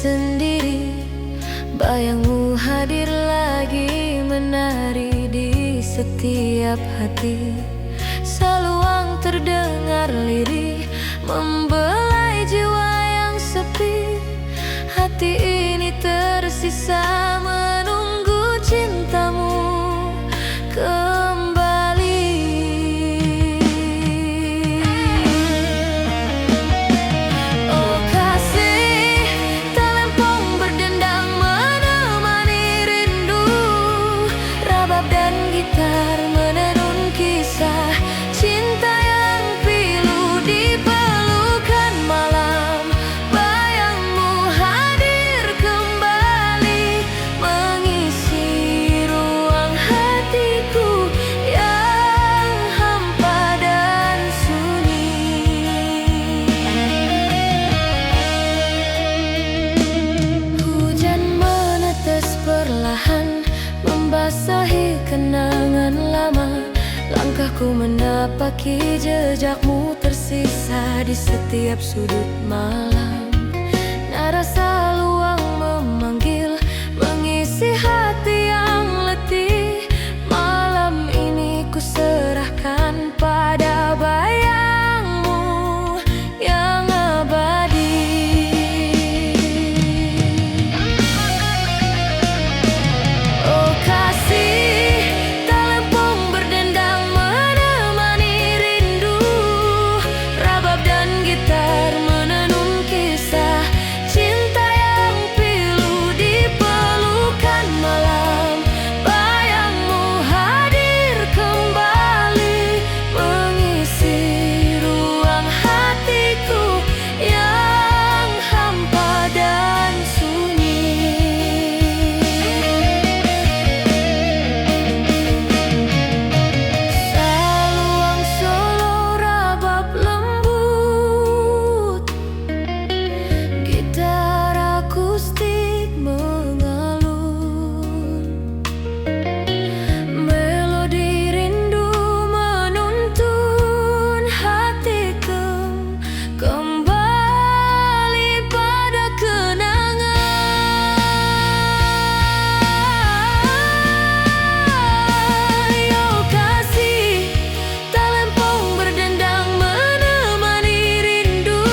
sendiri. Bayangmu hadir lagi, menari di setiap hati. Seluang terdengar lirih, membelai jiwa yang sepi. Hati ini tersisa menunggu cintamu kembali. Oh kasih, talempong berdendang menemani rindu. Rabab dan gitar menenun kisah cinta yang pilu di pelukan malam. Bayangmu hadir kembali, mengisi ruang hatiku yang hampa dan sunyi. Hujan menetes perlahan, membasahi kenangan lama. Langkahku menapaki jejakmu tersisa di setiap sudut malam. Narasa luang memanggil, mengisi hati yang letih. Malam ini ku serahkan pada bayangmu yang abadi. Oh kasih, talempong berdendang menemani rindu. Rabab dan gitar menenun kisah cinta yang pilu di pelukan malam. Bayangmu hadir kembali, mengisi ruang hatiku yang hampa dan sunyi. Saluang solo rabab lembut, gitar akustik mengalun. Melodi rindu menuntun hatiku kembali pada kenangan. Yo kasih, talempong berdendang menemani rindu.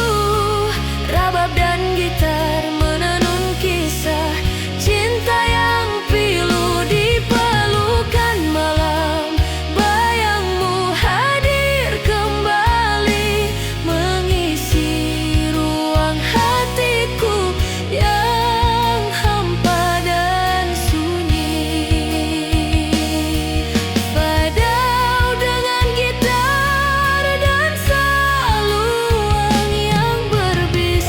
Rabab dan gitar menenun kisah cinta yang pilu di pelukan malam. Bayangmu hadir kembali, mengisi ruang hatiku yang hampa dan sunyi. Fadau dengan gitar dan saluang yang berbisik.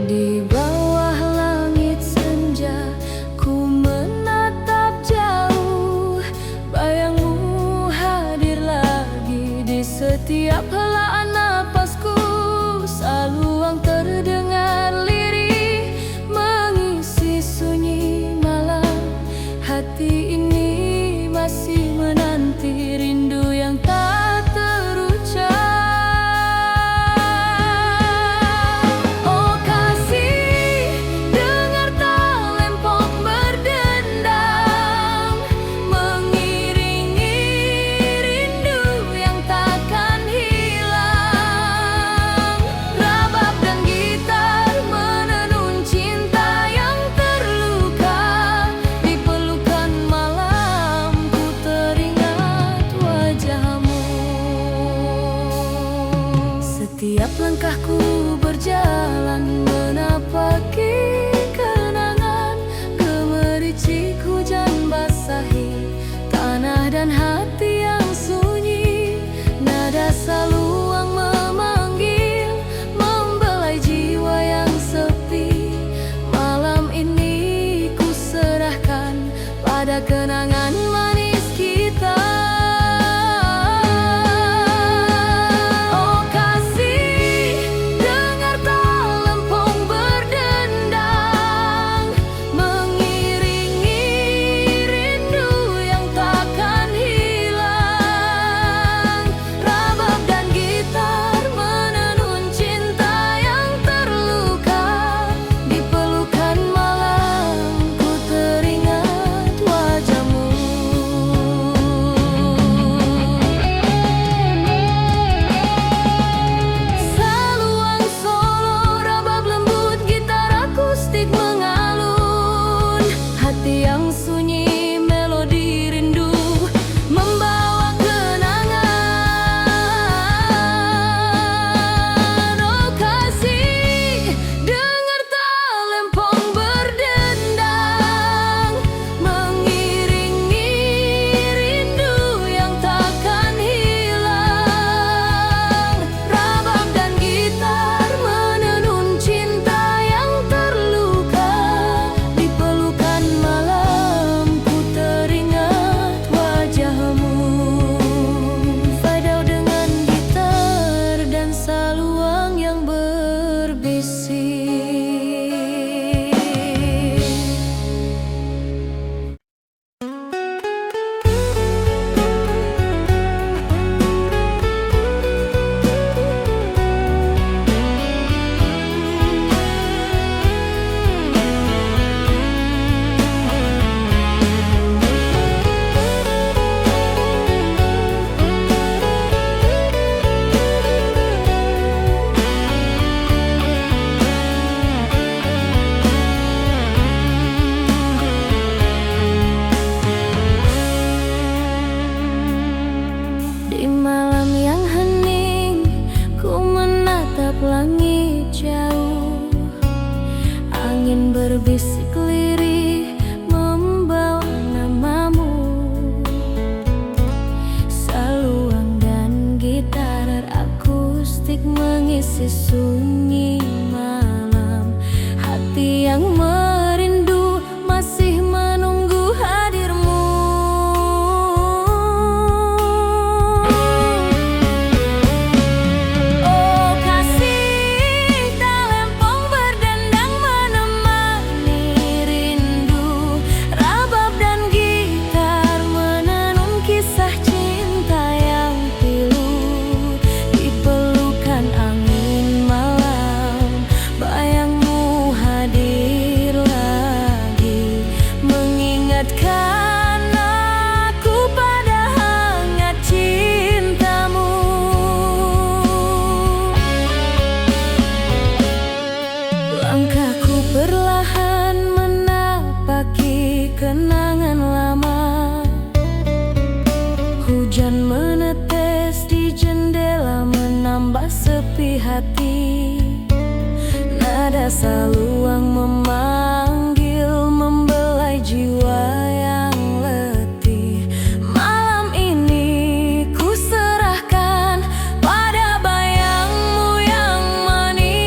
Di bawah langit senja, ku menatap jauh. Bayangmu hadir lagi di setiap helaan napasku. Saluang terdengar lirih, mengisi sunyi malam. Hati ini masih menanti rindu yang tak terucap. Oh kasih, berbisik lirih membawa namamu. Saluang dan gitar akustik mengisi sunyi malam. Hati yang merindu masih menunggu hadirmu. Oh kasih, talempong berdendang menemani rindu. Rabab dan gitar menenun kisah cinta yang pilu. Di pelukan angin malam, bayangmu hadir lagi, mengingatkan aku pada hangat cintamu. Langkahku perlahan menapaki kenangan lama. Hujan menetes di jendela menambah sepi hati. Nada saluang memanggil, membelai jiwa yang letih. Malam ini ku serahkan pada bayangmu yang manis.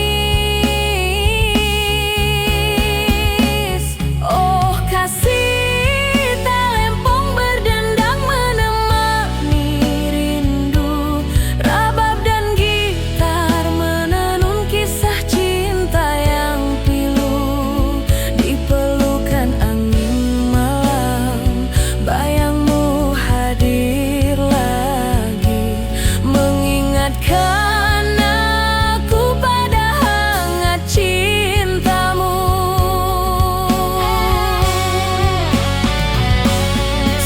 Oh kasih, talempong berdendang menemani rindu. Rabab dan gitar menenun kisah cinta yang pilu. Di pelukan angin malam, bayangmu hadir lagi, mengingatkan aku pada hangat cintamu.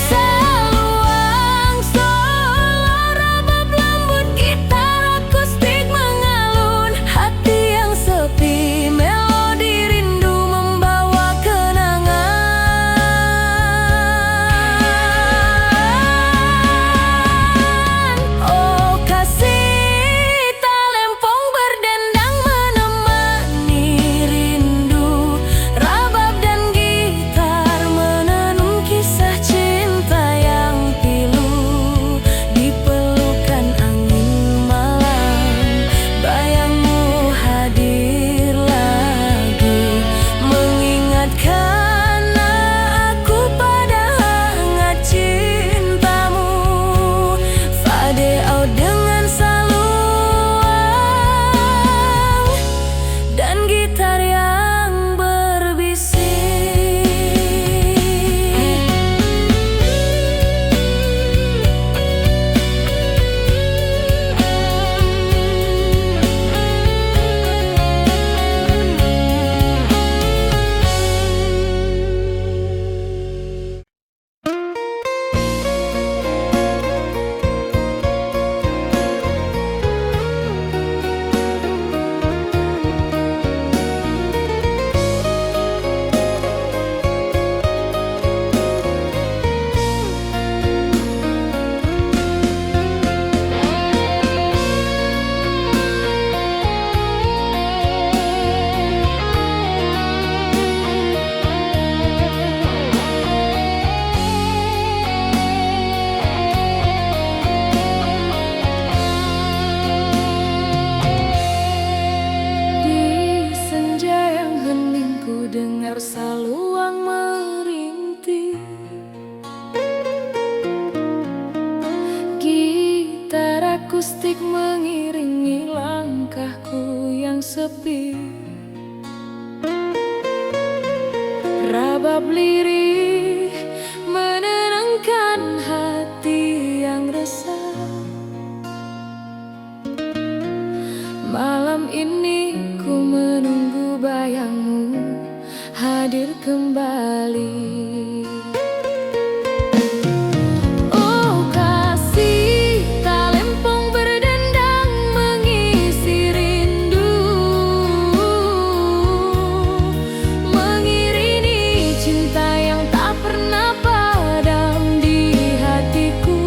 Saluang solo, rabab lembut, gitar akustik mengalun. Hati yang sepi, melodi rindu membawa kenangan. Oh kasih, talempong berdendang menemani rindu. Rabab dan gitar menenun kisah cinta yang pilu. Di pelukan angin malam, bayangmu hadir lagi, mengingatkan aku pada hangat cintamu. Fade out dengan saluang dan gitar yang berbisik. Di senja yang hening ku dengar saluang merintih. Gitar akustik mengiringi langkahku yang sepi. Rabab lirih menenangkan hati yang resah. Malam ini ku menunggu bayangmu hadir kembali. Oh kasih, talempong berdendang mengisi rindu, mengiringi cinta yang tak pernah padam di hatiku.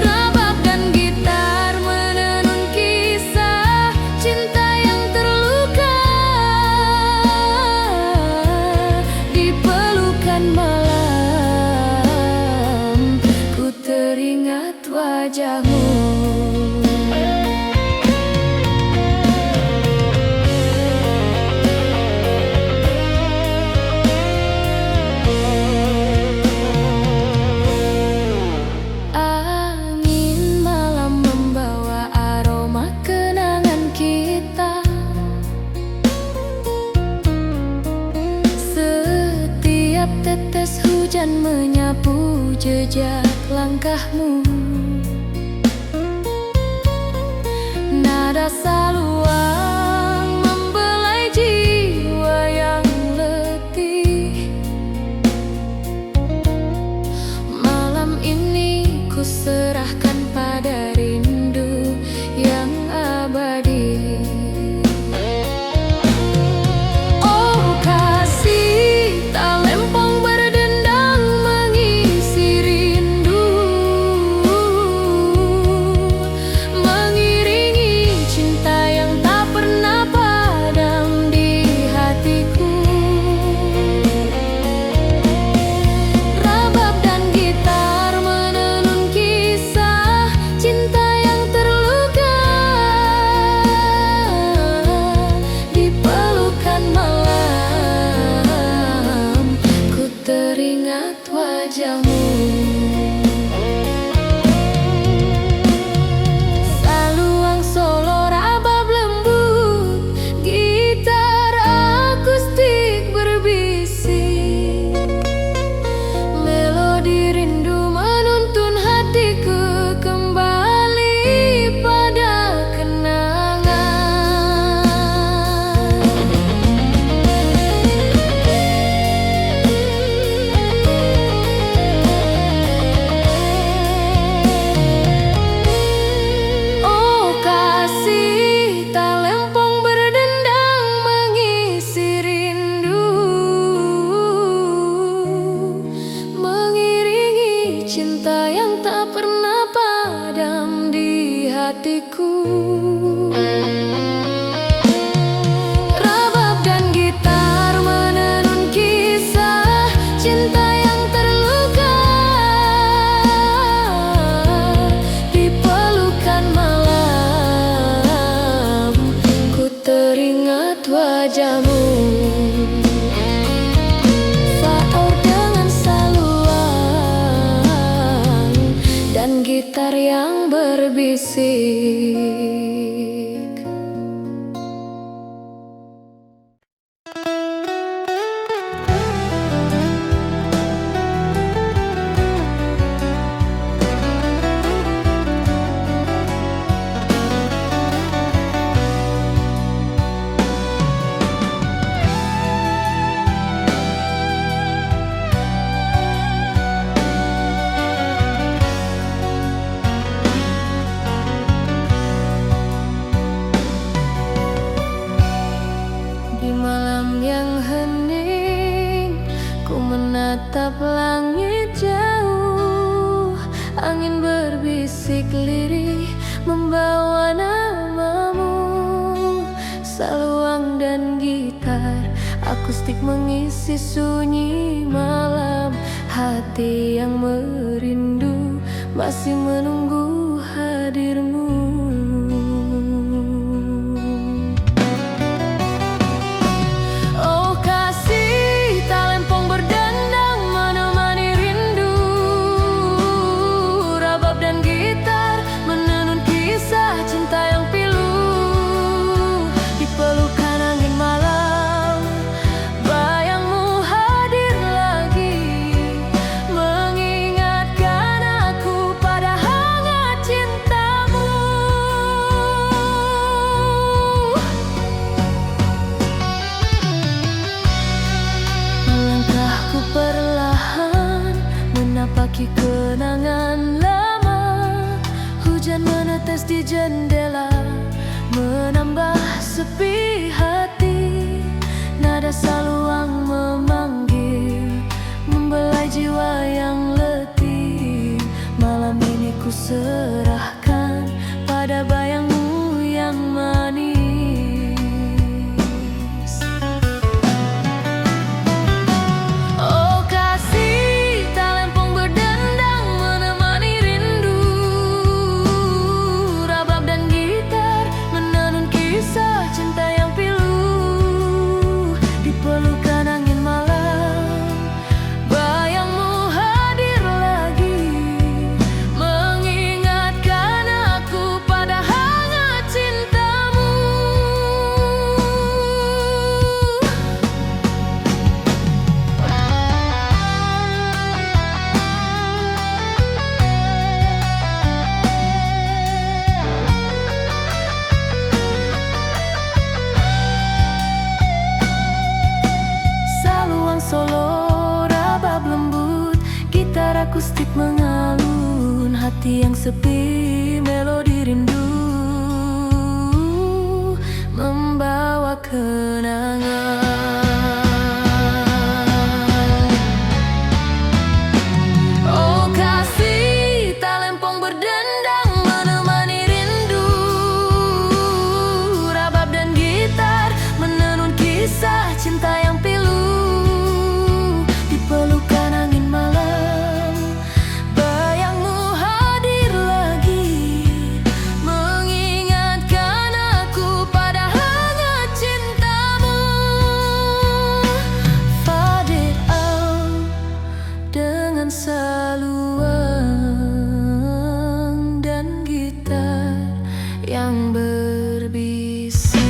Rabab dan gitar menenun kisah cinta yang terluka. jejak langkahmu. Nada saluang membelai jiwa yang letih. Malam ini ku serahkan pada rindu yang abadi. Oh kasih, talempong berdendang mengisi rindu, mengiringi cinta yang tak pernah padam di hatiku. Rabab dan gitar menenun kisah cinta yang terluka. Di pelukan malam ku teringat wajahmu. Saluang solo rabab lembut, gitar akustik berbisik. Melodi rindu menuntun hatiku kembali pada kenangan. Oh kasih, talempong berdendang mengisi rindu, mengiringi cinta yang tak pernah padam di hatiku. Rabab dan gitar menenun kisah cinta yang terluka. Di pelukan malam ku teringat wajahmu. Faur dengan saluang dan gitar yang berbisik. Di malam yang hening, ku menatap langit jauh. Angin berbisik lirih membawa namamu. Saluang dan gitar akustik mengisi sunyi malam. Hati yang merindu masih menunggu hadirmu. Oh kasih, talempong berdendang menemani rindu. Rabab dan gitar menenun kisah cinta yang pilu. Di pelukan angin malam, bayangmu hadir lagi, mengingatkan aku pada hangat cintamu. sepi, melodi rindu membawa kenangan. Oh kasih, talempong berdendang menemani rindu, rabab dan gitar menenun kisah cinta yang pilu. Di pelukan angin malam, bayangmu hadir lagi, mengingatkan aku pada hangat cintamu. Faded out dengan saluang dan gitar yang berbisik.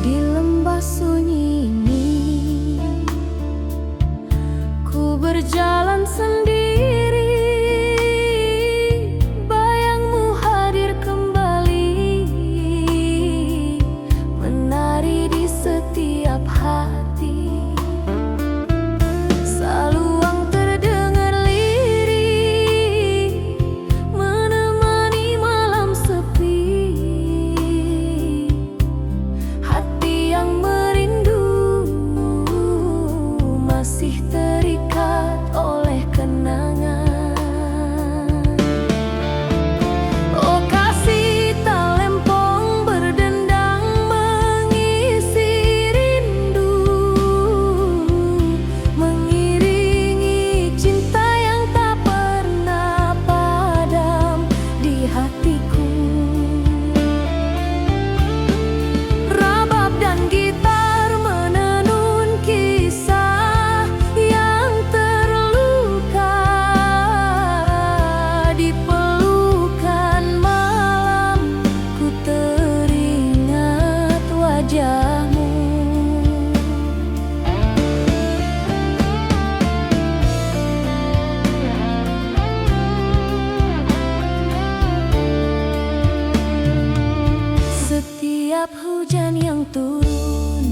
Di lembah sunyi ini, ku berjalan sendiri, bayangmu hadir kembali, menari di setiap hati. Saluang terdengar lirih, menemani malam sepi. Hati yang merindu masih terikat oleh kenangan. Oh kasih, talempong berdendang mengisi rindu, mengiringi cinta yang tak pernah padam di hatiku. Rabab dan gitar menenun kisah yang terluka. Di pelukan malam, ku teringat wajahmu. Setiap hujan yang turun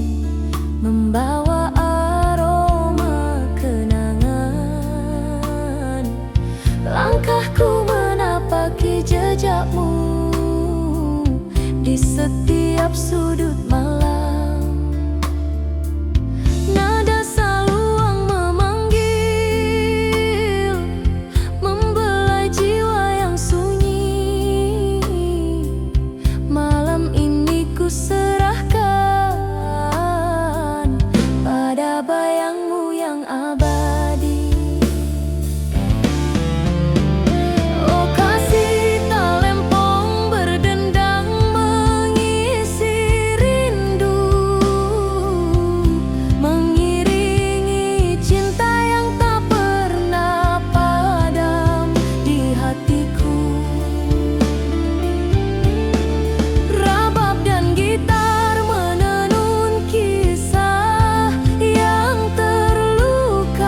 membawa aroma kenangan. Langkahku menapaki jejakmu di setiap sudut malam. Nada saluang memanggil, membelai jiwa yang sunyi. Malam ini ku serahkan pada bayangmu yang abadi. Oh kasih, talempong berdendang mengisi rindu, mengiringi cinta yang tak pernah padam di hatiku. Rabab dan gitar menenun kisah yang terluka.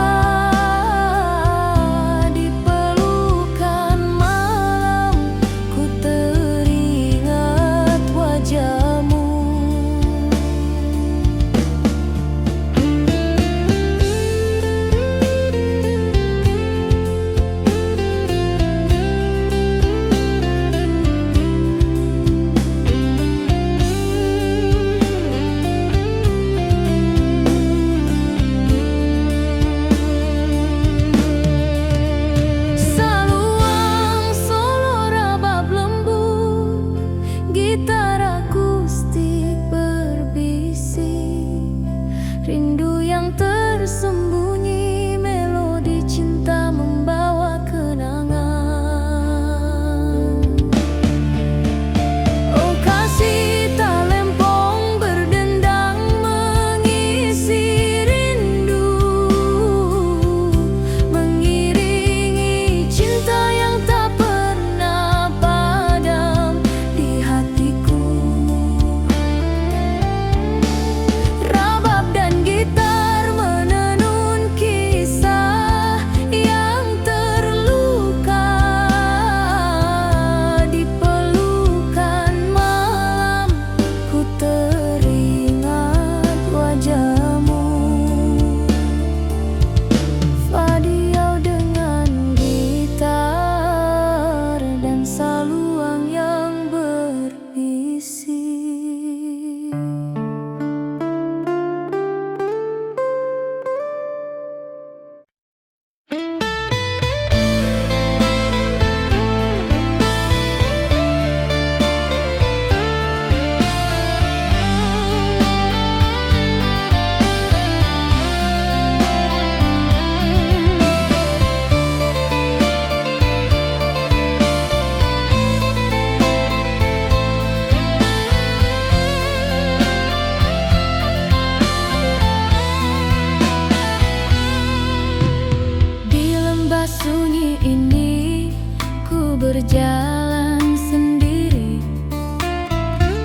berjalan sendiri.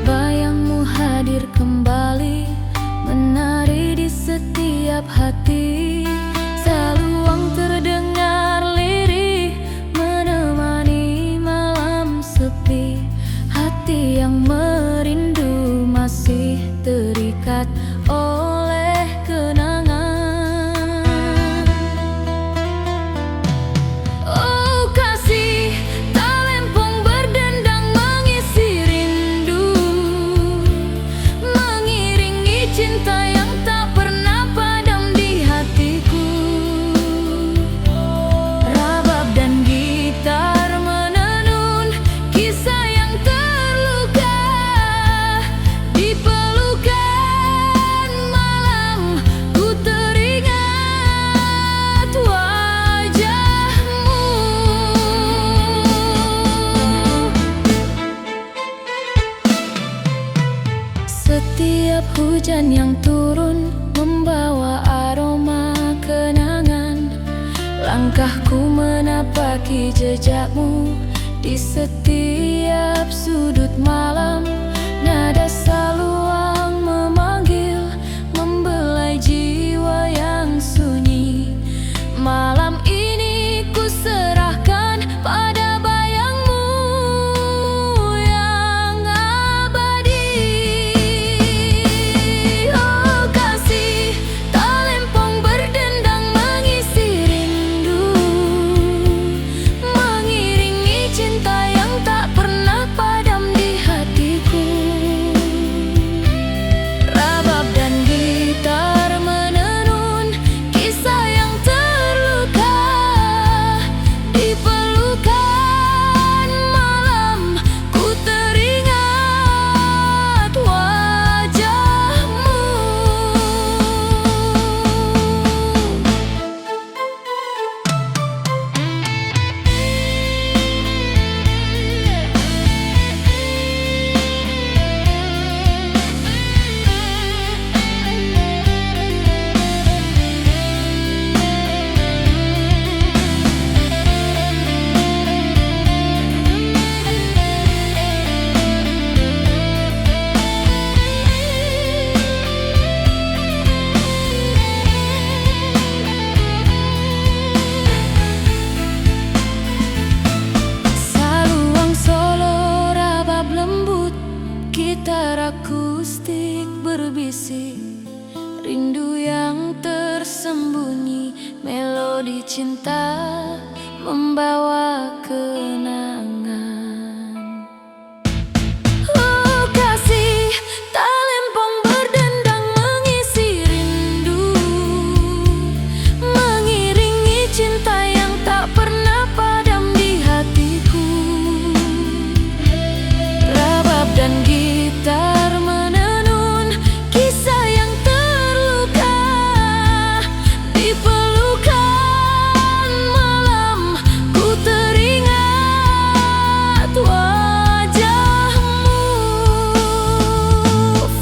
Bayangmu hadir kembali, menari di setiap hati. Saluang terdengar lirih, menemani malam sepi. Hati yang merindu masih terikat oleh kenangan. Oh kasih, talempong berdendang mengisi rindu, mengiringi cinta yang tak pernah padam di hatiku. Rabab dan gitar menenun kisah yang terluka, di pelukan malam ku teringat wajahmu. Setiap hujan yang turun membawa aroma kenangan. Langkahku menapaki jejakmu di setiap sudut malam. Nada saluang memanggil, membelai jiwa yang sunyi. Malam ini ku serahkan pada bayangmu yang abadi. Oh kasih, talempong berdendang mengisi rindu, mengiringi cinta yang tak pernah padam di hatiku. Rabab dan gitar menenun kisah yang terluka, di pelukan malam ku teringat wajahmu. Saluang solo, rabab lembut, gitar akustik berbisik. Rindu yang tersembunyi, melodi cinta membawa kenangan. Oh kasih, talempong berdendang mengisi rindu, mengiringi cinta yang tak pernah padam di hatiku. Rabab dan gitar menenun kisah yang terluka, di pelukan malam ku teringat wajahmu.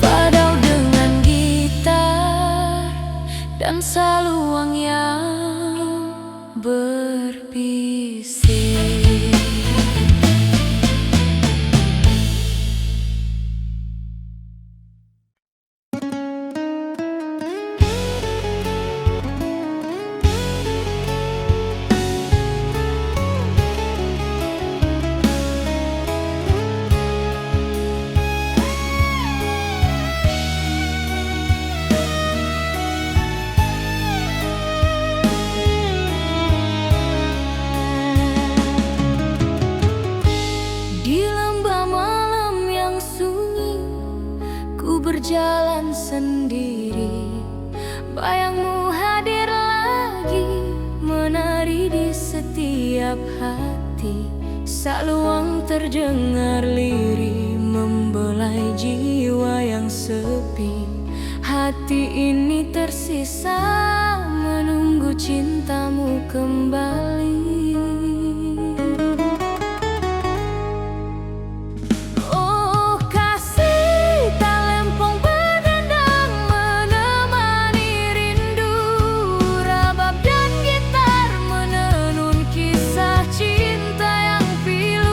Fadau dengan gitar dan saluang yang berbisik. Di lembah malam yang sunyi, ku berjalan sendiri. Bayangmu hadir lagi, menari di setiap hati. Saluang terdengar lirih, membelai jiwa yang sepi. Hati ini tersisa menunggu cintamu kembali. Oh kasih, talempong berdendang menemani rindu. Rabab dan gitar menenun kisah cinta yang pilu.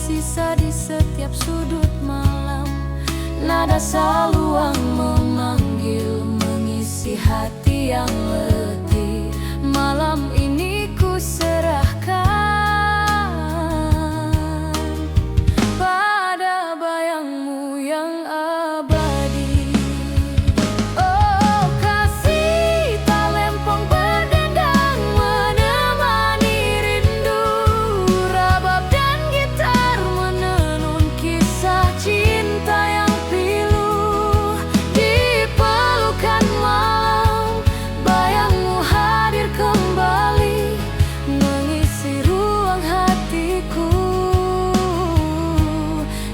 bersisa di setiap sudut malam. Nada saluang memanggil, mengisi hati yang letih. Malam ini ku serahkan pada bayangmu yang abadi. Oh kasih, talempong berdendang menemani rindu. Rabab dan gitar menenun kisah cinta yang pilu. Di pelukan malam, bayangmu hadir kembali, mengisi ruang hatiku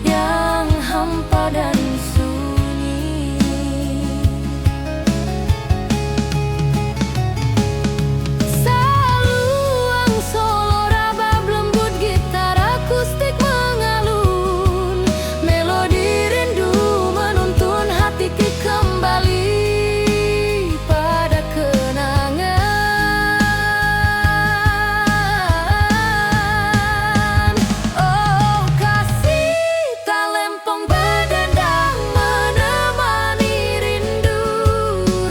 yang hampa dan sunyi. Saluang solo rabab lembut, gitar akustik mengalun. Melodi rindu menuntun hatiku kembali pada kenangan. Oh kasih, talempong berdendang menemani rindu.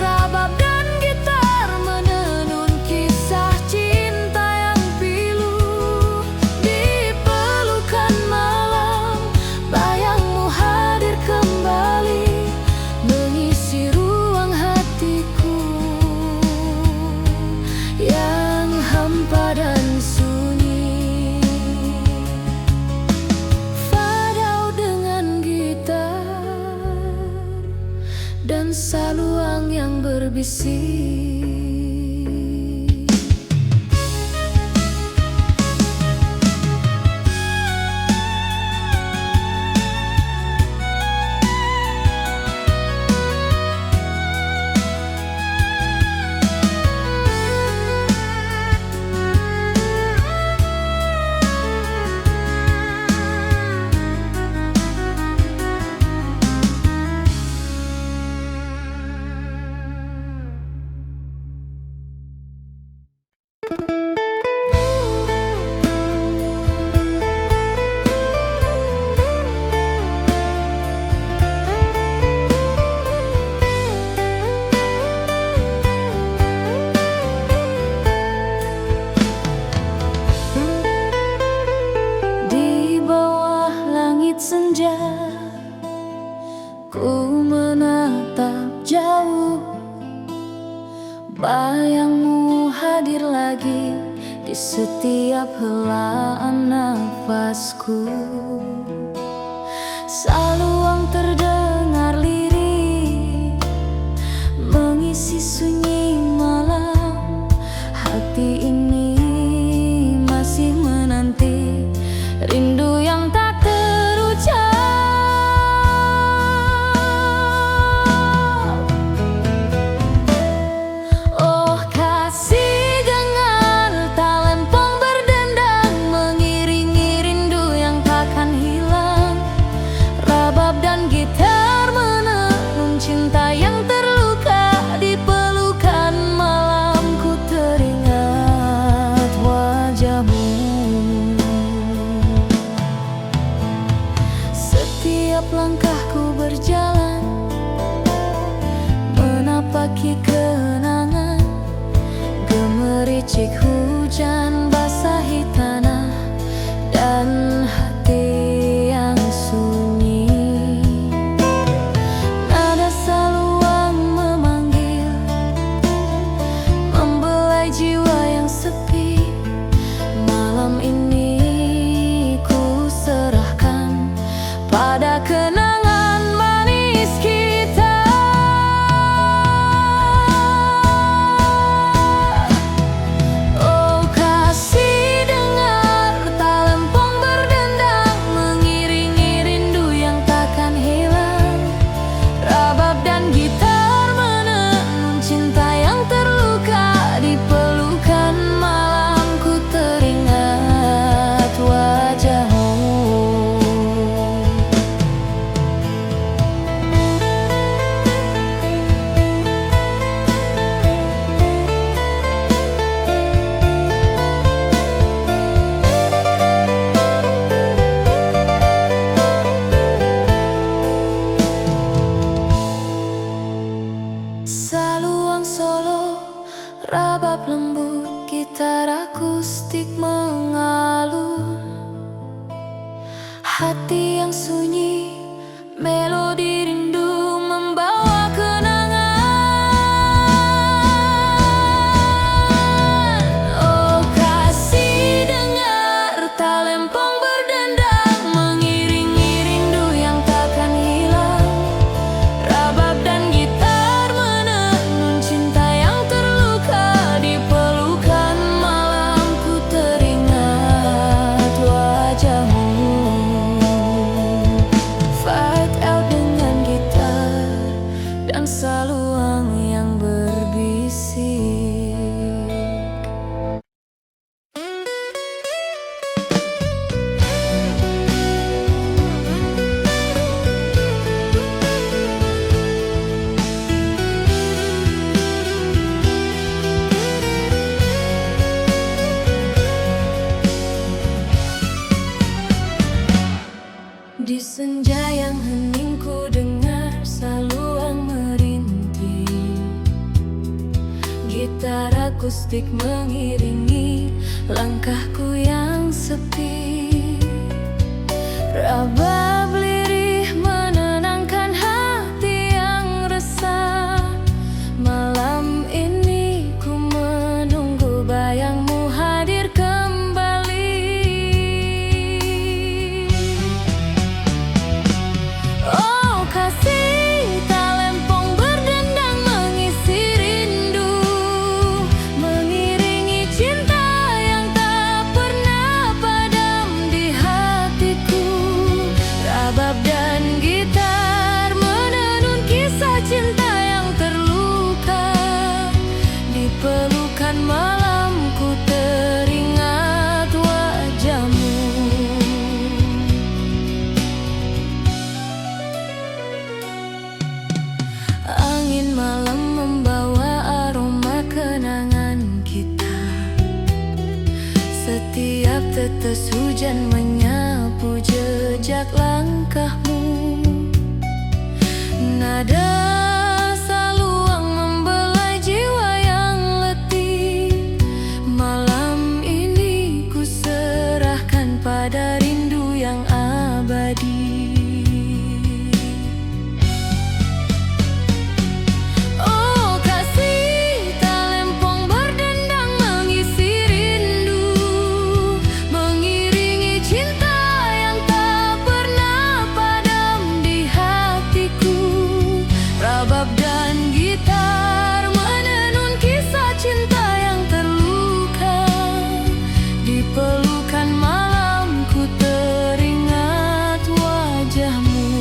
Rabab dan gitar menenun kisah cinta yang pilu. Di pelukan malam, bayangmu hadir kembali, mengisi ruang hatiku yang hampa dan sunyi. Fadau dengan gitar dan saluang yang berbisik. Di bawah langit senja, ku menatap jauh. Bayangmu hadir lagi di setiap helaan nafasku. Saluang terdengar lirih, mengisi sunyi malam. Hati ini masih menanti rindu yang tak terucap. Oh kasih, gengar talempong berdendang mengiringi rindu yang takkan hilang. Rabab dan gitar gitar akustik mengalun, hati yang sunyi, melodi rindu membawa kenangan. Oh kasih, dengar talempong berdendang, mengiringi rindu yang takkan hilang. Rabab dan gitar menenun cinta yang terluka, di pelukan malam ku teringat wajahmu. Fight out dengan gitar dan saluang yang berbisik. Di senja yang hening ku dengar saluang merintih, gitar akustik mengiringi langkahku yang sepi. Rabab lirih menenangkan hati yang resah. Malam ini ku menunggu bayangmu hadir kembali. Oh kasih, talempong berdendang mengisi rindu, mengiringi cinta yang tak pernah padam di hatiku. Rabab dan gitar menenun kisah cinta yang terluka, di pelukan malamku teringat wajahmu. Angin malam membawa aroma kenangan kita, setiap tetes hujan menyapu jejak langkahmu. Nada saluang membelai jiwa yang letih. Malam ini ku serahkan pada rindu yang abadi. Oh kasih, talempong berdendang mengisi rindu, mengiringi cinta yang tak pernah padam di hatiku. Rabab dan gitar menenun kisah cinta yang terluka, di pelukan malamku teringat wajahmu.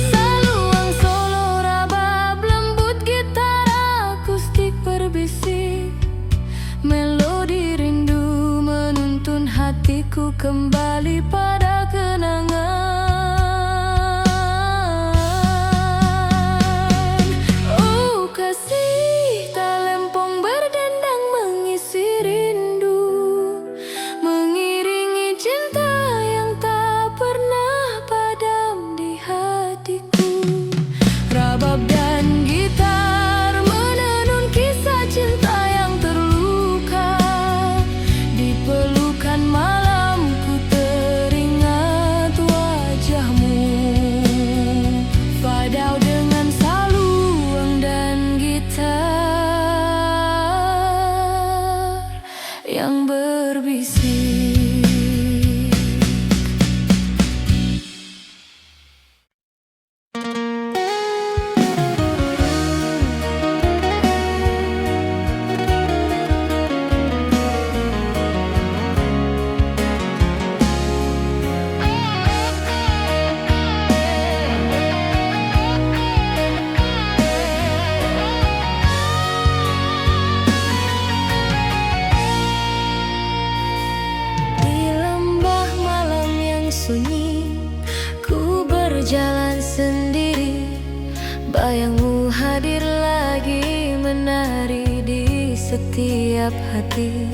Saluang solo, rabab lembut, gitar akustik berbisik, melodi rindu menuntun hatiku kembali pada kenangan. Oh kasih, talempong berdendang mengisi rindu, mengiringi cinta yang tak pernah padam di hatiku. Rabab dan gitar menenun kisah cinta yang terluka, di pelukan malamku teringat wajahmu. Fadau dengan saluang dan gitar yang berbisik. setiap hati.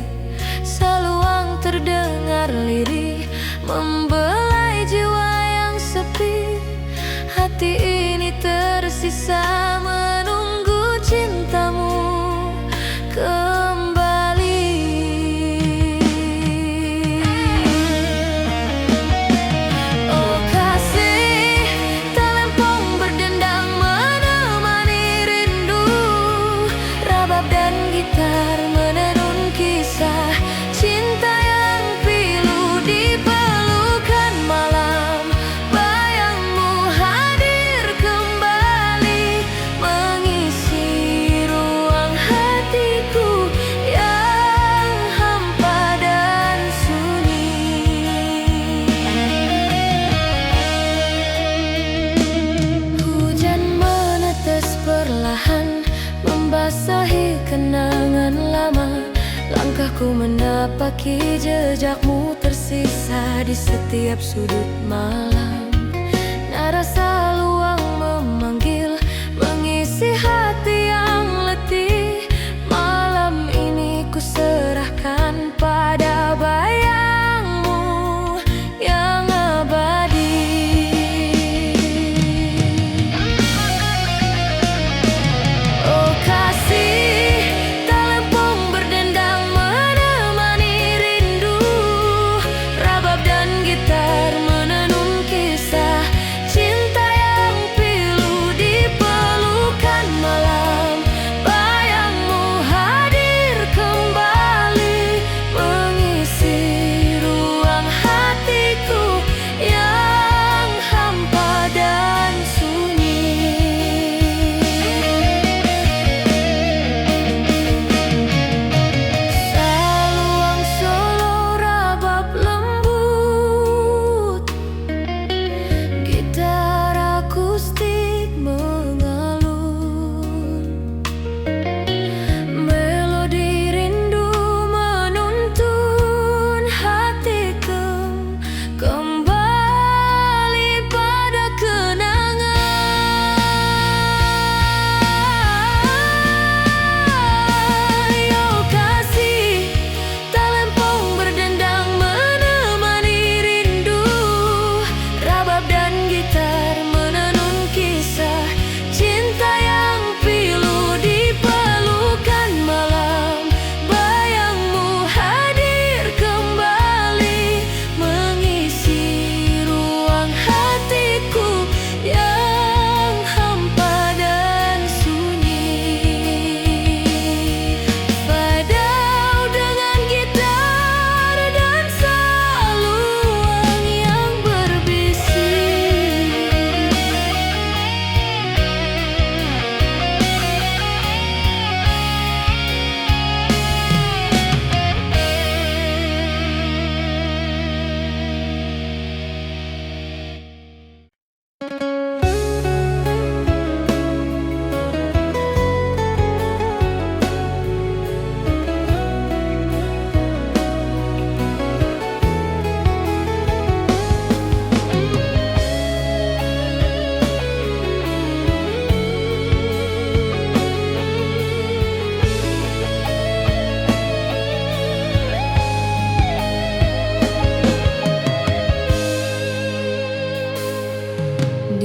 Seluang terdengar lirih, membelai jiwa yang sepi. Hati ini tersisa menunggu cintamu kembali. Oh kasih, talempong berdendang menemani rindu. Rabab dan gitar menenun kisah cinta yang pilu di pelukan malam. Bayangmu hadir kembali, mengisi ruang hatiku yang hampa dan sunyi. Hujan menetes perlahan, membasahi kenangan lama. Langkahku menapaki jejakmu tersisa di setiap sudut malam. Narasa luang memanggil, mengisi hati yang letih. Malam ini ku serahkan pada bayangmu yang abadi. Oh kasih, talempong berdendang menemani rindu. Rabab dan gitar menenun kisah cinta yang pilu di pelukan malam. Bayangmu hadir kembali, mengisi ruang hatiku yang hampa dan sunyi. Saluang solo rabab lembut, gitar akustik mengalun. Melodi rindu menuntun hatiku kembali pada kenangan. Yo kasih, talempong berdendang menemani rindu. Rabab dan gitar menenun kisah cinta yang pilu di pelukan malam. Bayangmu hadir kembali, mengisi ruang hatiku yang hampa dan sunyi. Padau dengan gitar dan saluang yang berbisik.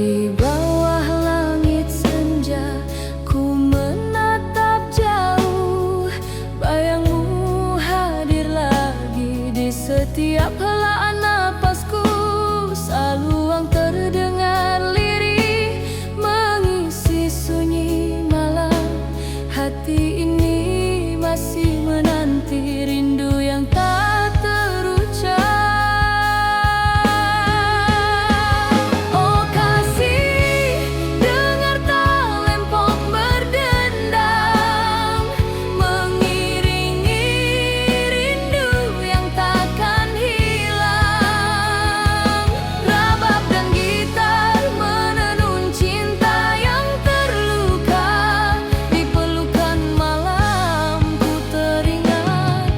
Di bawah langit senja, ku menatap jauh. Bayangmu hadir lagi di setiap helaan napasku. Saluang terdengar lirih, mengisi sunyi malam. Hati ini masih menanti rindu yang tak terucap. Oh kasih, dengar talempong berdendang, mengiringi rindu yang takkan hilang. Rabab dan gitar menenun cinta yang terluka. Di pelukan malam ku teringat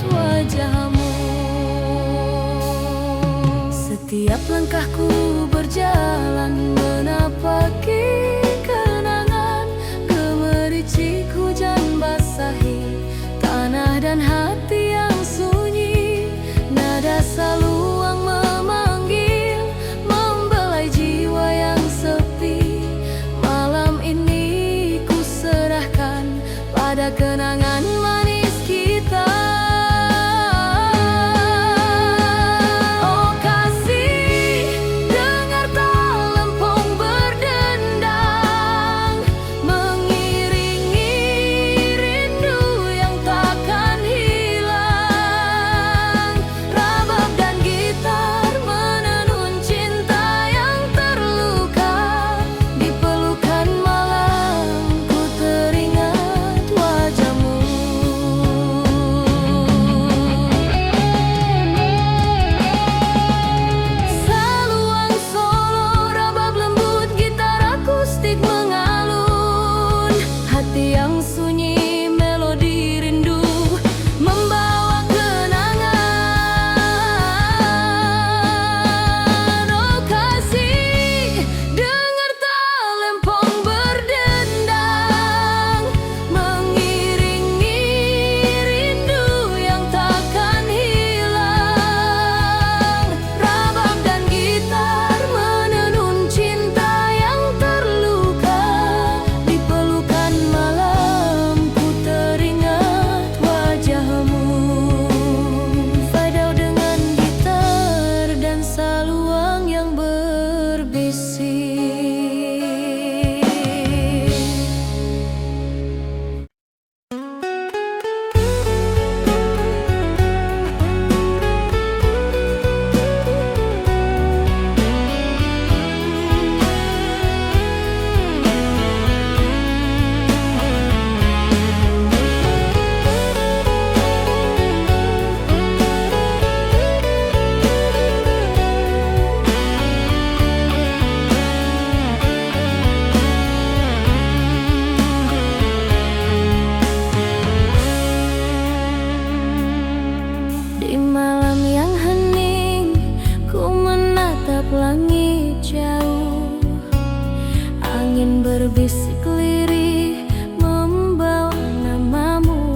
pada kenangan manis kita. Oh kasih, dengar talempong berdendang, mengiringi rindu yang takkan hilang. Rabab dan gitar menenun cinta yang terluka. Di pelukan malam ku teringat wajahmu. Saluang solo, rabab lembut, gitar akustik mengalun. Hati yang sunyi, melodi rindu membawa kenangan. Oh kasih, dengar talempong berdendang, mengiringi rindu yang takkan hilang. Rabab dan gitar menenun cinta yang terluka. Di pelukan malam ku teringat wajahmu. Fadau dengan gitar dan saluang yang berbisik. Di malam yang hening, ku menatap langit jauh. Angin berbisik lirih membawa namamu.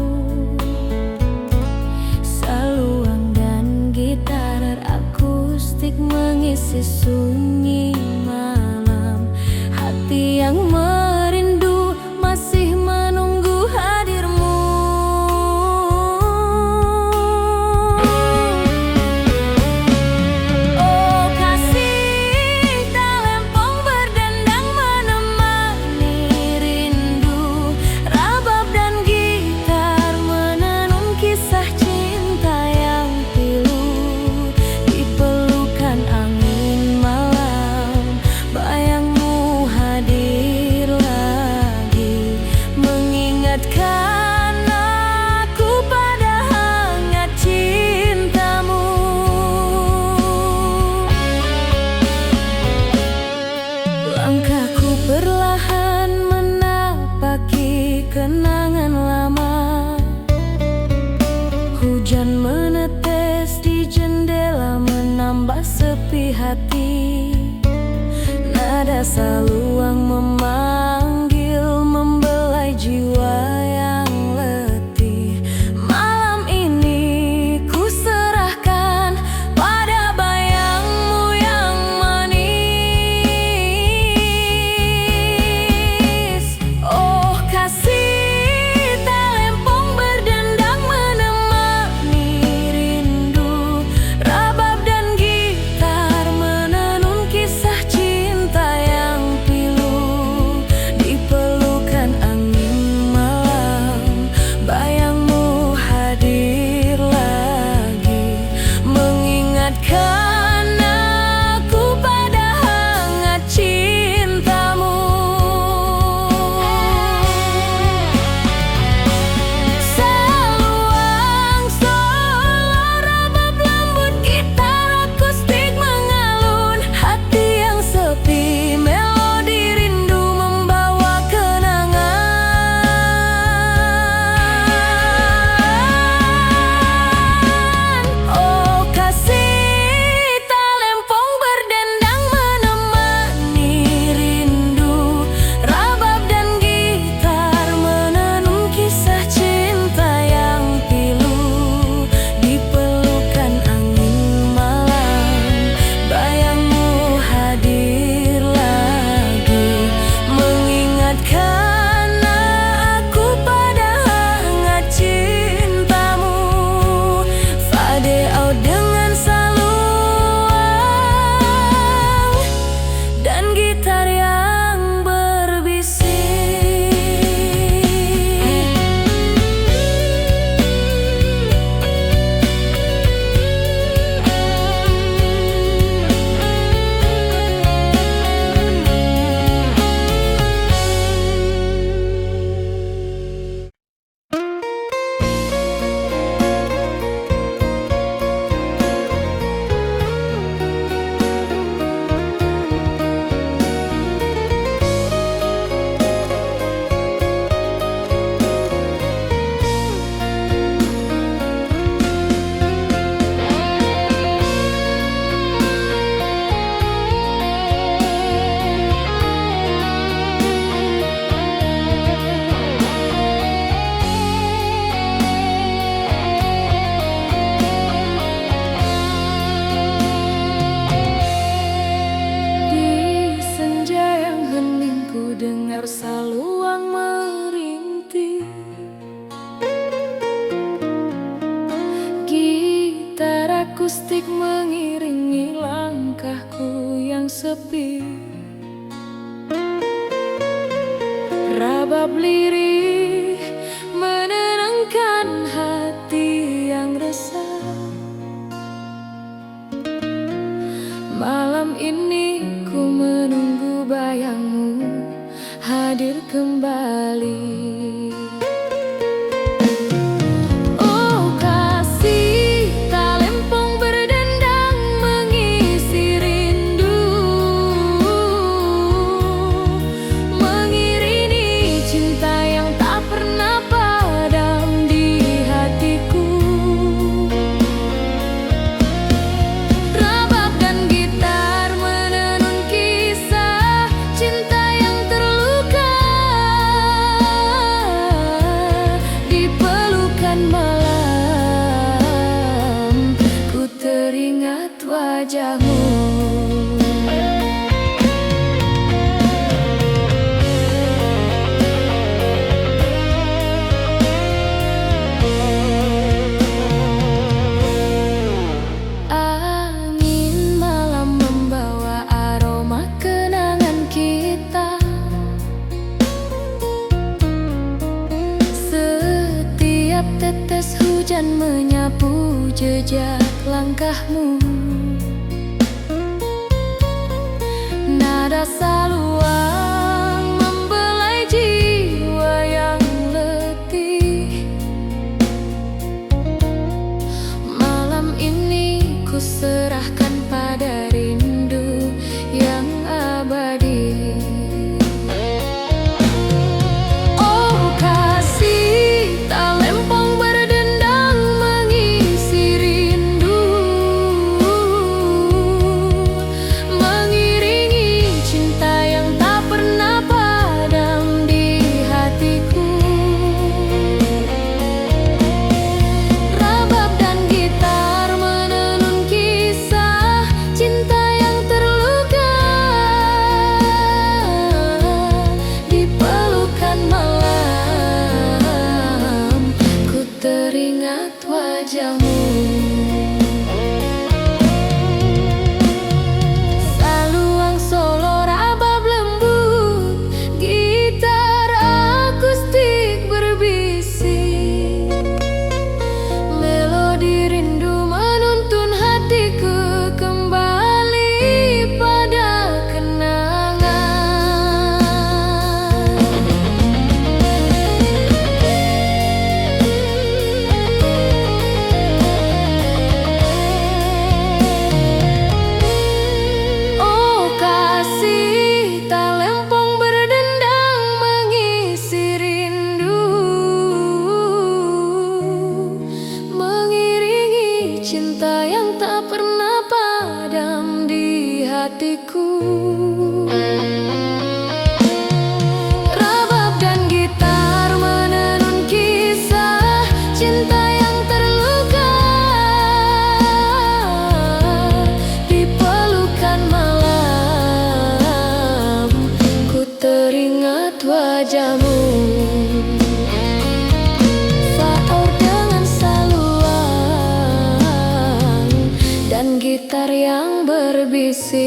Saluang dan gitar akustik mengisi sunyi malam. Hati yang merindu masih menunggu hadirmu. Oh kasih, talempong berdendang menemani rindu. Rabab dan gitar menenun kisah cinta yang pilu. Di pelukan angin malam, bayangmu hadir lagi, mengingatkan aku pada hangat cintamu. Langkahku perlahan menapaki kenangan lama. Hujan menetes di jendela menambah sepi hati. Nada saluang memanggil, membelai jiwa yang letih. Malam ini ku serahkan pada bayangmu yang manis. Oh kasih, talempong berdendang menemani rindu. Rabab dan gitar menenun kisah cinta yang pilu. akustik mengiringi langkahku yang sepi. Rabab lirih menenangkan hati yang resah. Malam ini ku menunggu bayangmu hadir kembali. Wajahmu angin malam membawa aroma kenangan kita. Setiap tetes hujan menyapu jejak langkahmu. Nada saluang membelai jiwa yang letih. Malam ini ku serahkan pada rindu yang abadi. Oh kasih tak lempong berdendang mengisi rindu, wajahmu. Saluang solo rabab lembut, gitar akustik berbisik. Melodi rindu menuntun hatiku kembali pada kenangan. Cinta yang tak pernah padam di hatiku. Rabab dan gitar menenun kisah cinta yang terluka. Di pelukan malam ku teringat wajahmu. Dan gitar yang berbisik.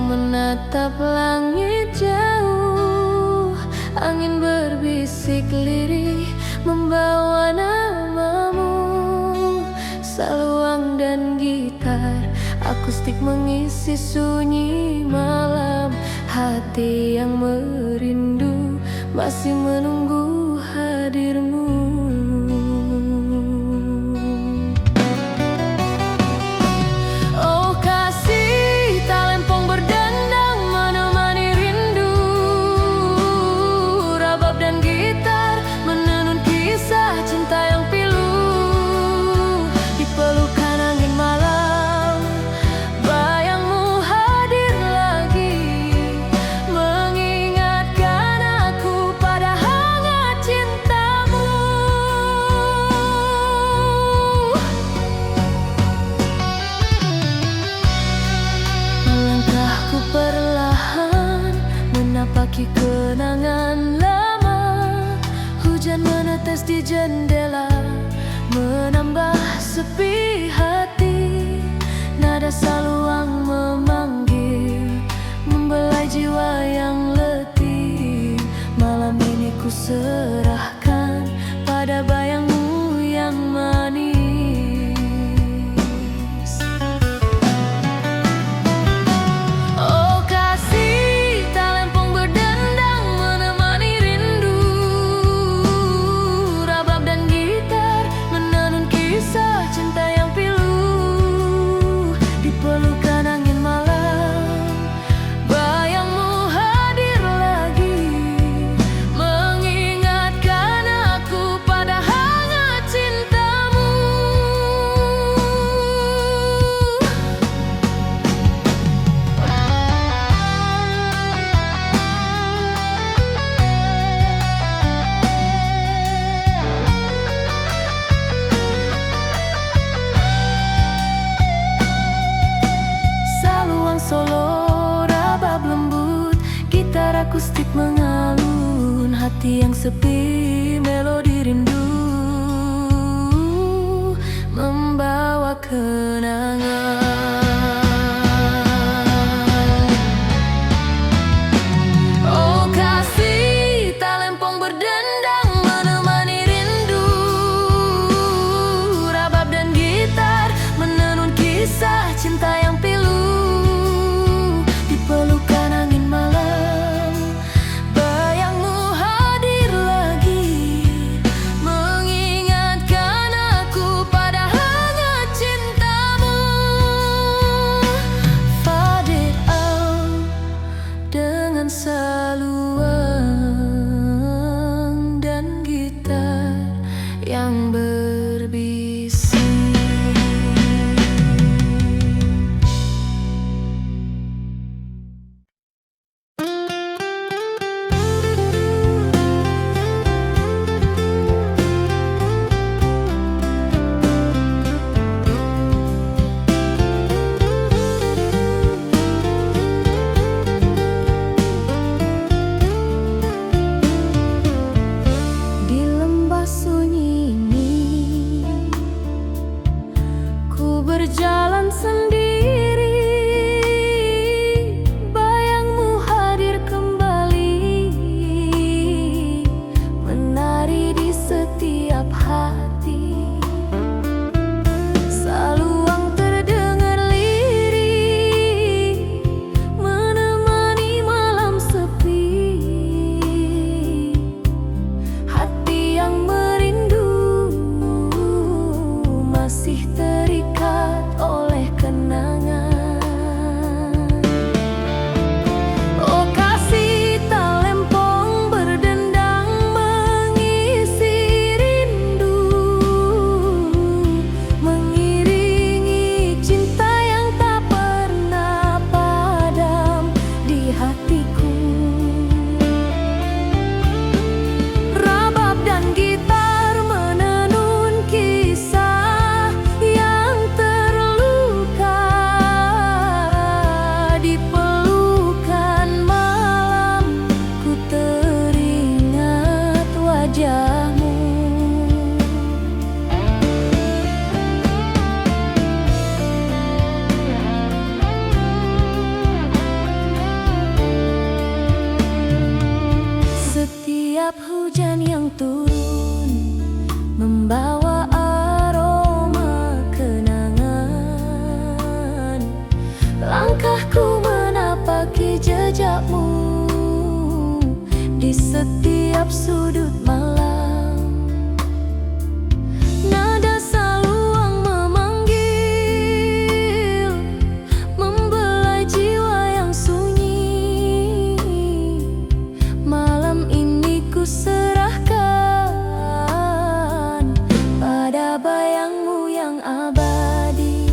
Menatap langit jauh, angin berbisik lirih membawa namamu. Saluang dan gitar akustik mengisi sunyi malam. Hati yang merindu masih menunggu hadirmu. kaki kenangan lama. Hujan menetes di jendela, menambah sepi hati. Nada saluang memanggil, membelai jiwa yang letih. Malam ini ku serahkan pada bayangmu yang manis. Oh kasih, talempong berdendang menemani rindu. Rabab dan gitar menenun kisah cinta yang pilu. Di pelukan angin malam, bayangmu hadir lagi, mengingatkan aku pada hangat cintamu. Saluang solo, rabab lembut, gitar akustik mengalun. Hati yang sepi, melodi rindu, membawa kenangan. Oh kasih, talempong berdendang menemani rindu. Rabab dan gitar menenun kisah cinta yang pilu. Di pelukan angin malam, bayangmu hadir lagi, mengingatkan aku pada hangat cintamu. Faded out dengan saluang dan gitar yang berbisik. Di lembah sunyi ini, ku berjalan sendiri. Bayangmu hadir kembali, menari di setiap hati. Saluang terdengar lirih, menemani malam sepi. Hati yang merindu masih terikat oleh kenangan. Oh kasih, talempong berdendang mengisi rindu, mengiringi cinta yang tak pernah padam di hatiku. Rabab dan gitar menenun kisah yang terluka. Di pelukan malam, ku teringat wajahmu. Setiap hujan yang turun membawa aroma kenangan. Langkahku menapaki jejakmu di setiap sudut malam. Nada saluang memanggil, membelai jiwa yang sunyi. Malam ini ku serahkan pada bayangmu yang abadi.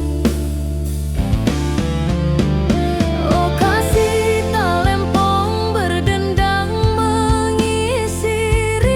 Oh kasih, talempong berdendang mengisi rindu.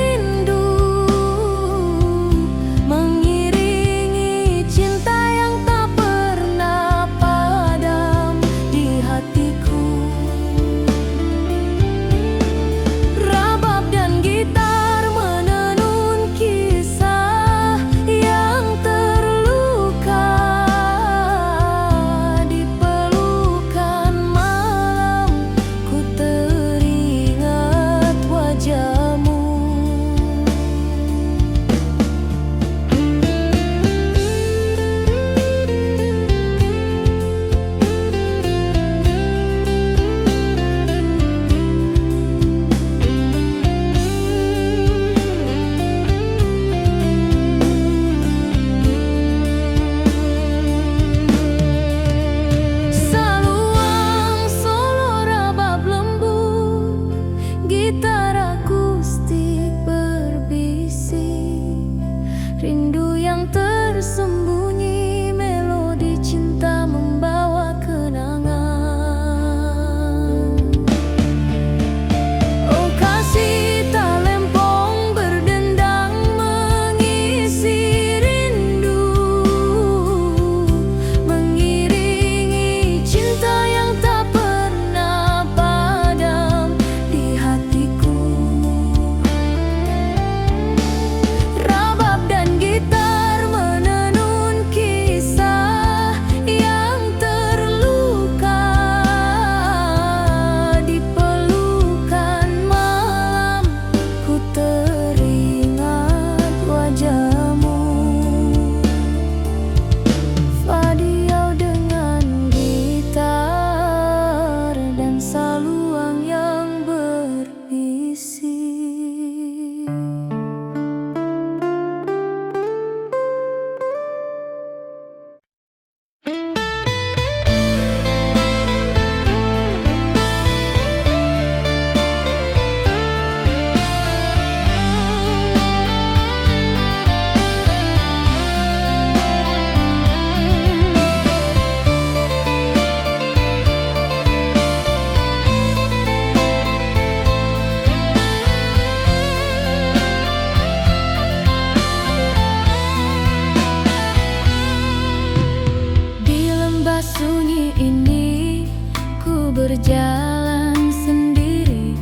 berjalan sendiri.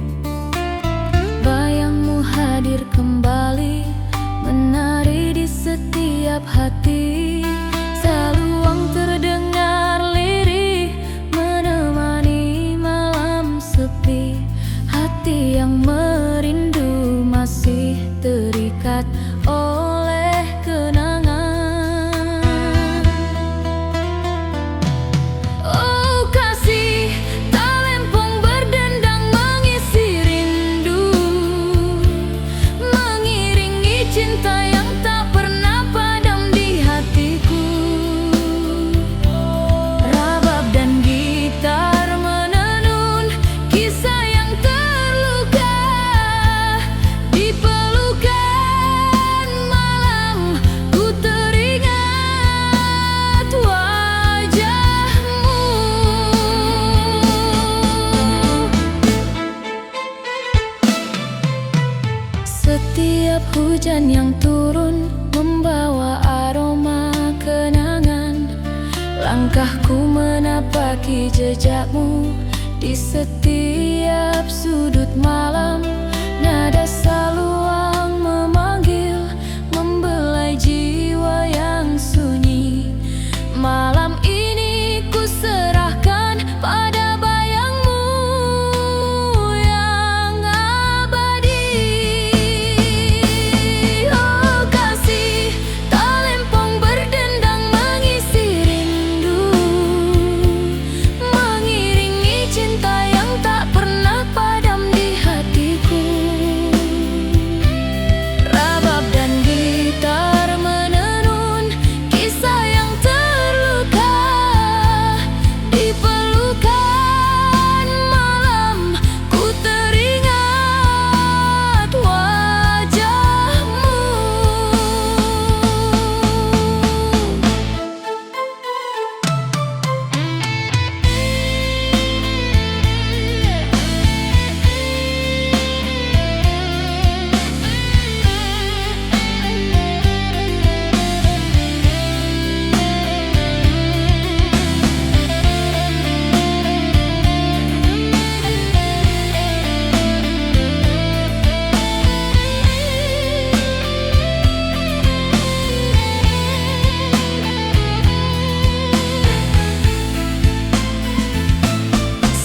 Bayangmu hadir kembali, menari di setiap hati. Saluang terdengar lirih, menemani malam sepi. Hati yang merindu masih terikat oleh kenangan. Oh kasih, talempong berdendang mengisi rindu, mengiringi cinta yang tak pernah padam di hatiku. Rabab dan gitar menenun kisah yang terluka. Di pelukan malam ku teringat wajahmu. Setiap hujan yang turun membawa aroma kenangan. Langkahku menapaki jejakmu di setiap sudut malam. Nada saluang memanggil, membelai jiwa yang sunyi. Malam ini ku serahkan pada bayangmu yang abadi. Oh kasih, talempong berdendang mengisi rindu, mengiringi cinta yang tak pernah padam di hatiku. Rabab dan gitar menenun kisah yang terluka. Di pelukan malam ku teringat wajahmu.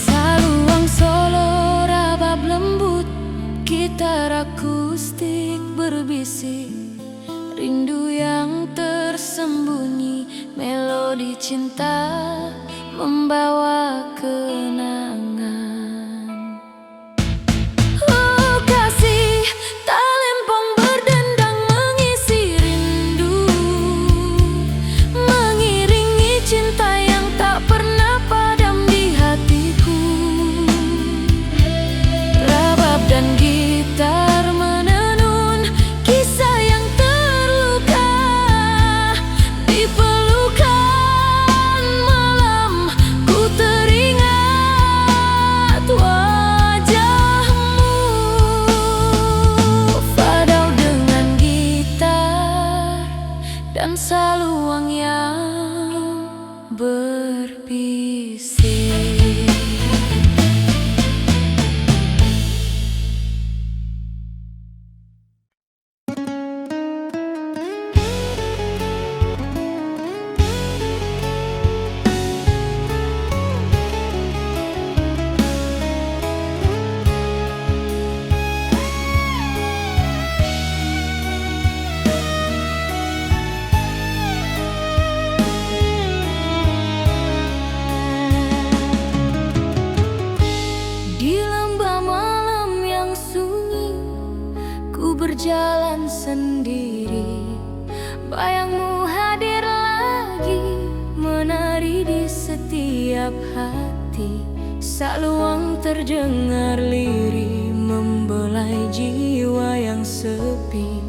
Saluang solo, rabab lembut, gitar akustik berbisik. Rindu yang tersembunyi, melodi cinta membawa kenangan. Oh kasih, talempong berdendang mengisi rindu, mengiringi cinta yang tak pernah padam di hatiku. Rabab dan gitar menenun kisah yang terluka. Di pelukan malam ku teringat wajahmu. Fadau dengan gitar dan saluang yang berbisik. Di lembah malam yang sunyi, ku berjalan sendiri. Bayangmu hadir lagi, menari di setiap hati. Saluang terdengar lirih, membelai jiwa yang sepi.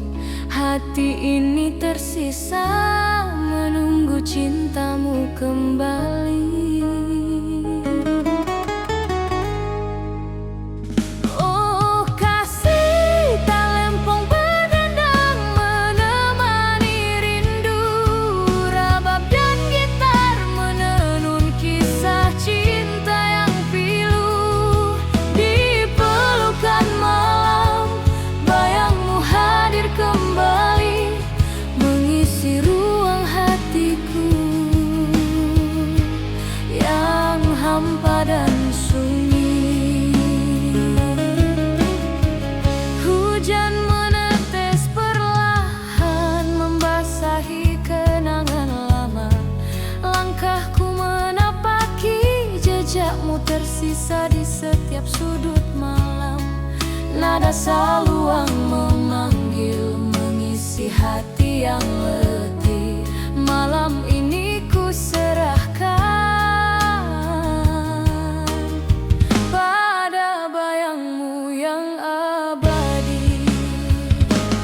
Hati ini tersisa menunggu cintamu kembali. Oh kasih, talempong berdendang menemani rindu. Rabab dan gitar menenun kisah cinta yang pilu. sunyi. Hujan menetes perlahan membasahi kenangan lama. Langkahku menapaki jejakmu tersisa di setiap sudut malam. Nada saluang memanggil mengisi hati yang letih. Malam ini ku serahkan pada bayangmu yang abadi.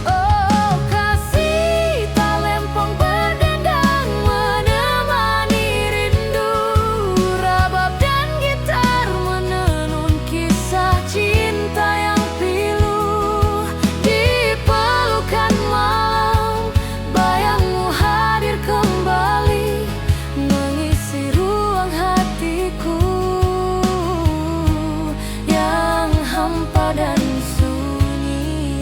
Oh kasih talempong berdendang menemani rindu. Rabab dan gitar menenun kisah cinta yang pilu. Di pelukan malam bayangmu hadir kembali mengisi ruang hatiku yang hampa dan sunyi.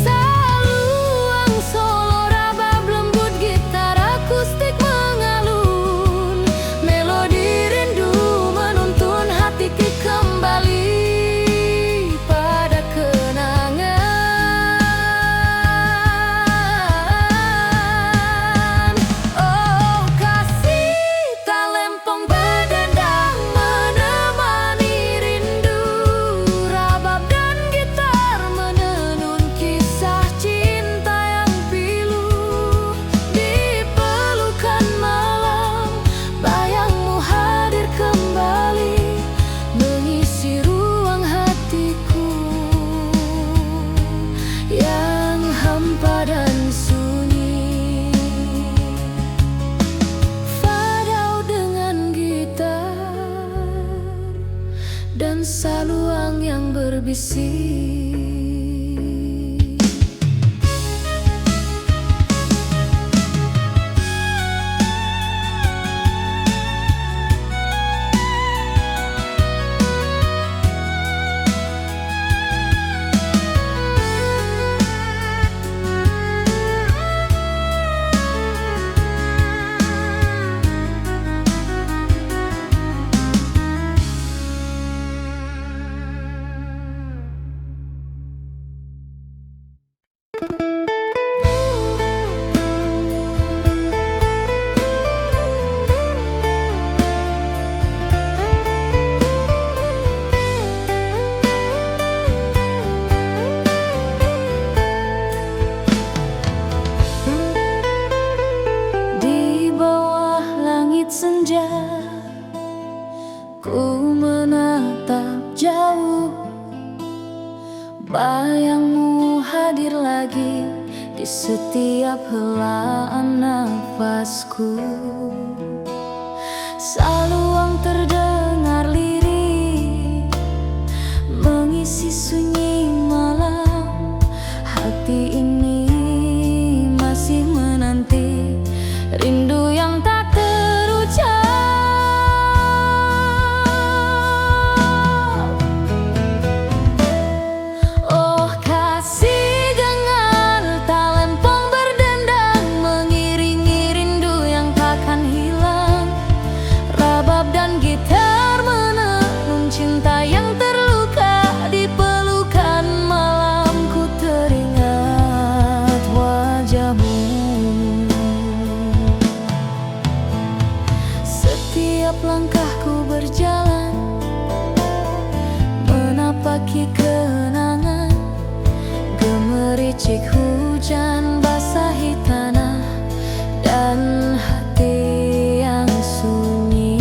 Saluang solo rabab lembut gitar akustik mengalun. Melodi rindu menuntun hatiku kembali pada kenangan. Oh kasih talempong berdendang menemani rindu. Rabab dan gitar menenun kisah cinta yang pilu. Di pelukan malam bayangmu hadir kembali mengisi ruang hatiku yang hampa dan sunyi. Fadau dengan gitar dan saluang yang berbisik. Di bawah langit senja ku menatap jauh. Bayangmu hadir lagi di setiap helaan nafasku. Saluang terdengar lirih mengisi sunyi malam. Hati ini masih menanti rindu yang tak terucap. Oh kasih gengar talempong berdendang mengiringi rindu yang takkan hilang. Rabab dan gitar menenun cinta yang terluka. Di pelukan malam ku teringat wajahmu. Setiap langkahku berjalan menapaki kenangan. Gemericik hujan basahi tanah dan hati yang sunyi.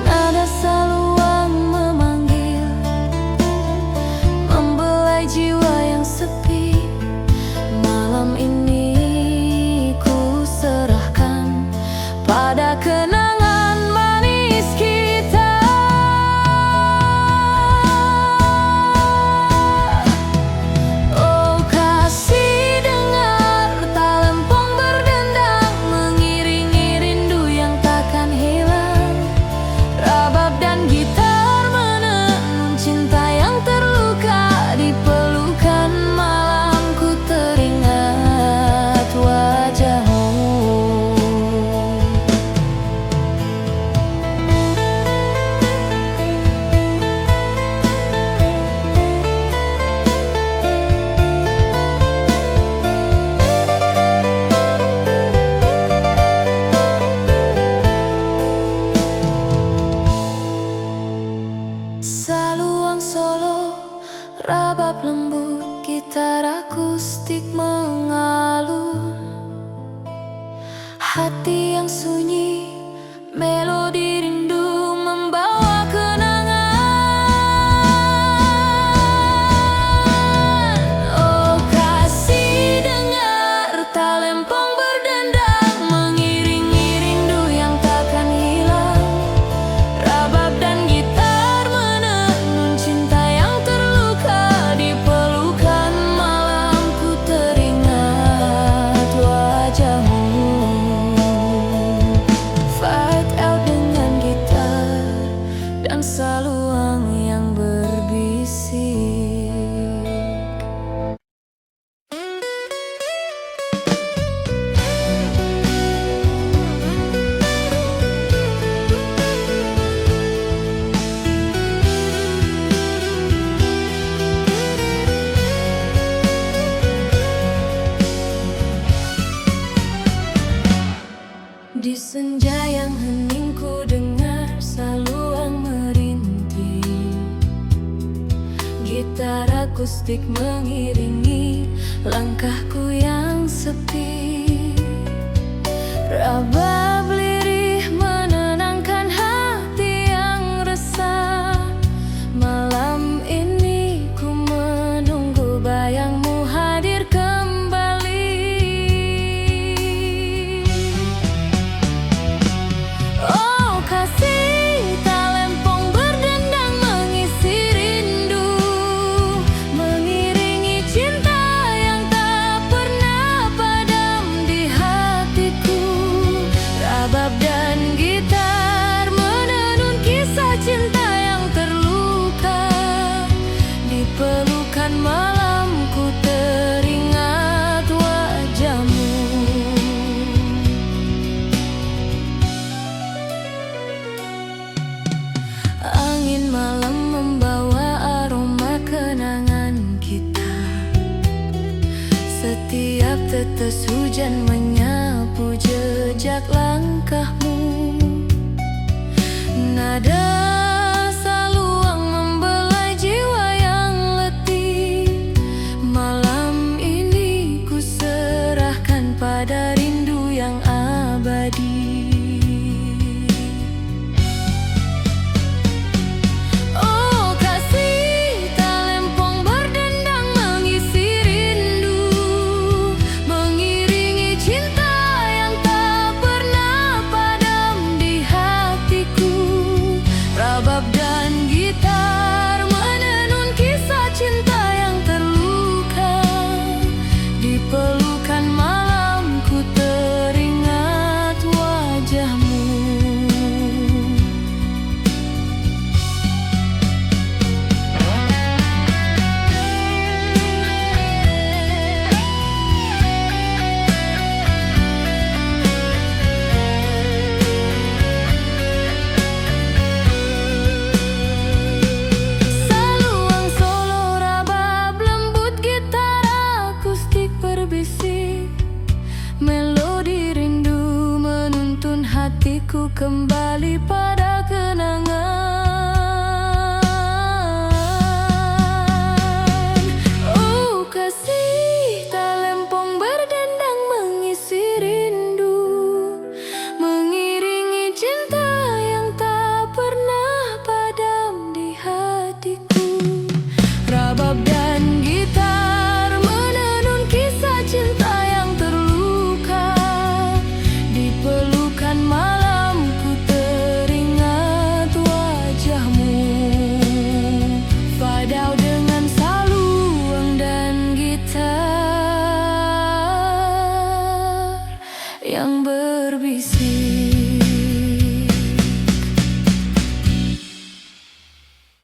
Nada saluang memanggil membelai jiwa yang sepi. Malam ini ku serahkan pada kenangan manis kita. Oh kasih hati yang sunyi, melodi rindu membawa kenangan. Oh kasih, dengar talempong berdendang, mengiringi rindu yang takkan hilang. Rabab dan gitar menenun cinta yang terluka, di pelukan malamku teringat wajahmu. Fight out dengan gitar dan saluang yang berbisik. Di senja yang hening ku dengar saluang merintih, gitar akustik mengiringi langkahku yang sepi. Rabab lirih menenangkan hati yang resah. Malam ini ku menunggu bayangmu hadir kembali. Oh kasih, talempong berdendang mengisi rindu, mengiringi cinta yang tak pernah padam di hatiku. Rabab dan gitar menenun kisah cinta yang terluka, di pelukan malamku teringat wajahmu. Angin malam membawa aroma kenangan kita, setiap tetes hujan menyapu jejak langkahmu. Nada saluang membelai jiwa yang letih. Malam ini ku serahkan pada rindu yang abadi. Oh kasih, talempong berdendang mengisi rindu, mengiringi cinta yang tak pernah padam di hatiku. Rabab dan gitar menenun kisah cinta yang terluka, di pelukan malamku teringat wajahmu. Saluang solo, rabab lembut, gitar akustik berbisik, melodi rindu menuntun hatiku kembali pada